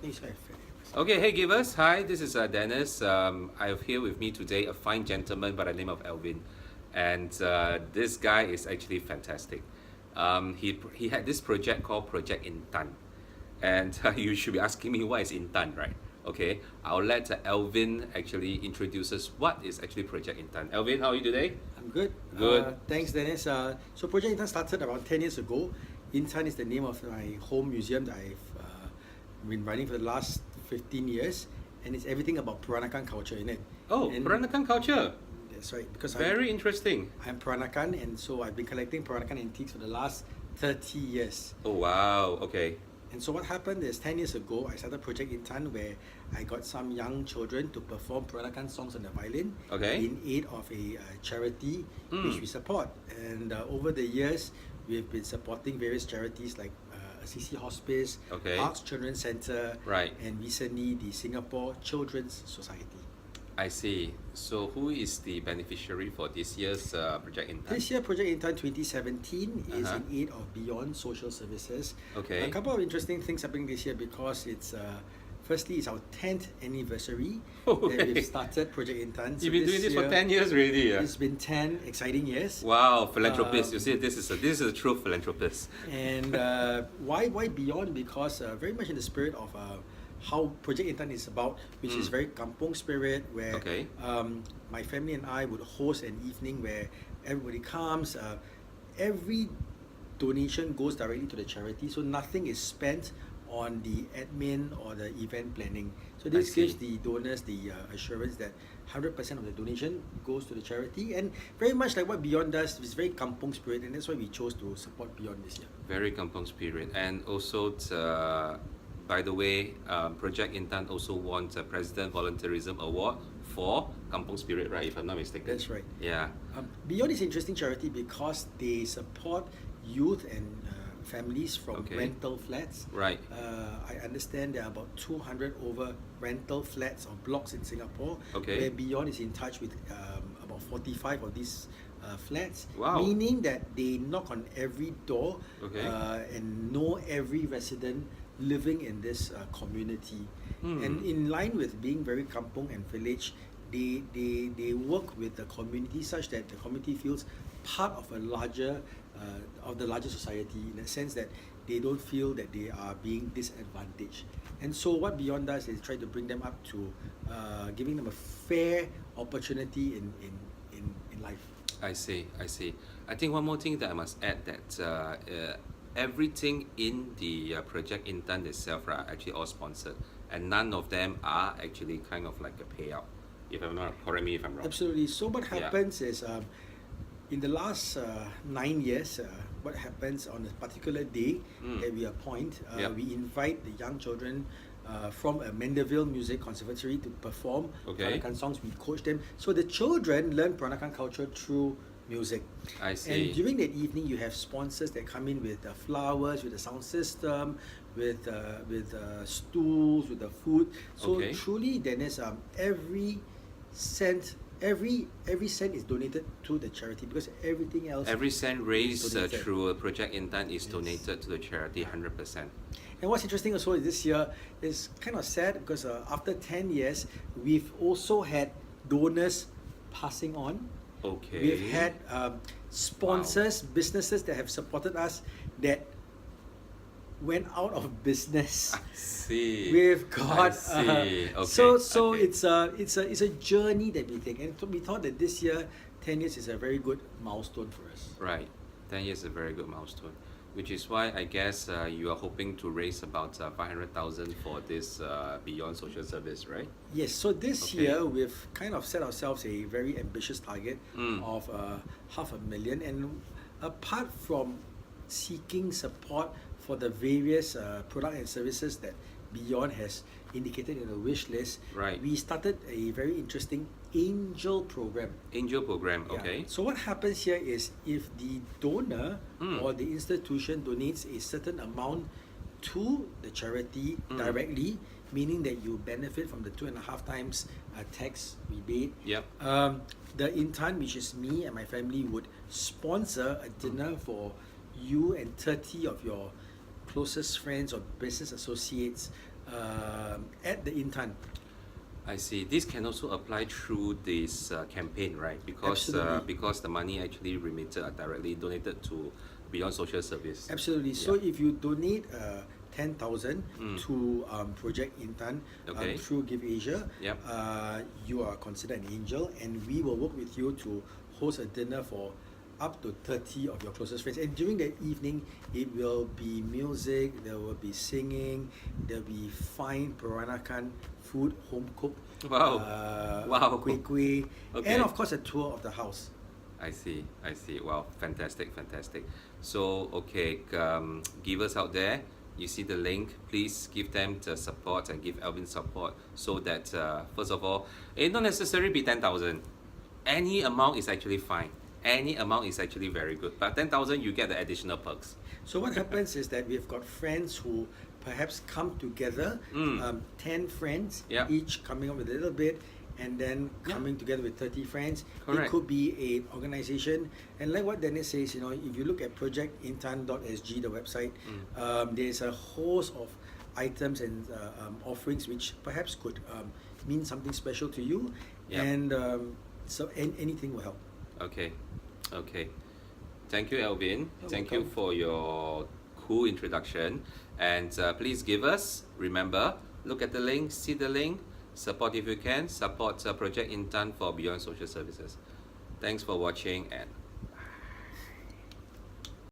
Okay, hey givers. Hi, this is Dennis. I have here with me today a fine gentleman by the name of Alvin, and this guy is actually fantastic. He had this project called Project Intan, and you should be asking me what is Intan, right? Okay, I'll let Alvin actually introduce us what is actually Project Intan. Alvin, how are you today? I'm good. Good. Thanks, Dennis. So Project Intan started around 10 years ago. Intan is the name of my home museum that I've been running for the last 15 years, and it's everything about Peranakan culture in it. Oh, And Peranakan culture. That's right, because Very interesting. I'm Peranakan, and so I've been collecting Peranakan antiques for the last 30 years. Oh wow. Okay. And so what happened is 10 years ago, I started Project Intan where I got some young children to perform Peranakan songs on the violin Okay. in aid of a charity which Mm. we support. And over the years, we've been supporting various charities like CC Hospice, Okay. Arts Children's Centre, Right. and recently the Singapore Children's Society. I see. So who is the beneficiary for this year's Project Intan? This year, Project Intan 2017 is Uh-huh. in aid of Beyond Social Services. Okay. A couple of interesting things happening this year because it's firstly it's our 10th anniversary Oh, that hey. we've started Project Intan. So You've been doing this for year, 10 years already. Yeah? It's been 10 exciting years. Wow, philanthropist. Um, You see, this is a true philanthropist. And why Beyond? Because very much in the spirit of how Project Intan is about, which is very kampong spirit, where Okay. my family and I would host an evening where everybody comes. Every donation goes directly to the charity, so nothing is spent on the admin or the event planning. So this gives see. the donors the assurance that 100% of the donation goes to the charity, and very much like what Beyond does, it's very kampong spirit, and that's why we chose to support Beyond this year. Very kampong spirit. And also, by the way, Project Intan also won the President Volunteerism Award for kampong spirit, right? If I'm not mistaken. That's right. Yeah. Beyond is an interesting charity because they support youth and families from Okay. rental flats. Right. I understand there are about 200 over rental flats or blocks in Singapore, Okay. where Beyond is in touch with about 45 of these flats, Wow. meaning that they knock on every door Okay. and know every resident living in this community. Hmm. And in line with being very kampong and village, they work with the community such that the community feels part of a larger of the larger society, in a sense that they don't feel that they are being disadvantaged. And so what Beyond does is try to bring them up to giving them a fair opportunity in life. I see. I think one more thing that I must add that everything in the Project Intan itself are actually all sponsored, and none of them are actually kind of like a payout. If I'm not, correct me if I'm wrong. Absolutely. So what Yeah. happens is, in the last 9 years, what happens on a particular day that we appoint, Yep. we invite the young children from a Mandeville Music Conservatory to perform Okay. Peranakan songs. We coach them. So the children learn Peranakan culture through music. I see. And during that evening, you have sponsors that come in with the flowers, with the sound system, with stools, with the food. So Okay. truly, Dennis, every cent is donated to the charity because everything else. Every cent raised donated. through Project Intan is Yes. donated to the charity 100%. And what's interesting also is this year is kind of sad because after 10 years, we've also had donors passing on. Okay. We've had sponsors, businesses that have supported us that went out of business. I see. We've got I see. Okay. so okay. it's a journey that we take, and we thought that this year 10 years is a very good milestone for us. Right. 10 years is a very good milestone, which is why I guess you are hoping to raise about 500,000 for this Beyond Social Service, right? Yes, so this Okay. year we've kind of set ourselves a very ambitious target of 500,000, and apart from seeking support for the various product and services that Beyond has indicated in the wish list, Right. we started a very interesting angel program. Angel program, Yeah. okay. So what happens here is if the donor or the institution donates a certain amount to the charity directly, meaning that you benefit from the 2.5 times tax rebate. Yep. The Intan, which is me and my family, would sponsor a dinner for you and 30 of your closest friends or business associates at the Intan. I see. This can also apply through this campaign, right? Absolutely. Because the money actually remitted are directly donated to Beyond Social Service. Absolutely. So Yeah. if you donate 10,000 to Project Intan Okay. through Give Asia, Yep. you are considered an angel, and we will work with you to host a dinner for up to 30 of your closest friends. And during that evening, it will be music, there will be singing, there will be fine Peranakan food, home cooked. Wow. Wow. Kuih, Okay. and of course a tour of the house. I see. Wow, fantastic. So, okay, givers out there, you see the link, please give them the support and give Alvin support so that, first of all, it not necessarily be 10,000. Any amount is actually fine. Any amount is actually very good. But 10,000, you get the additional perks. So what happens is that we've got friends who perhaps come together, 10 friends, Yeah. each coming up with a little bit, and then Yeah. coming together with 30 friends. Correct. It could be an organization, and like what Dennis says, you know, if you look at projectintan.sg, the website, there's a host of items and offerings which perhaps could mean something special to you, Yep. and so anything will help. Okay. Thank you, Alvin. You're Thank you welcome. for your cool introduction. And please give us, remember, look at the link, see the link, support if you can, support Project Intan for Beyond Social Services. Thanks for watching and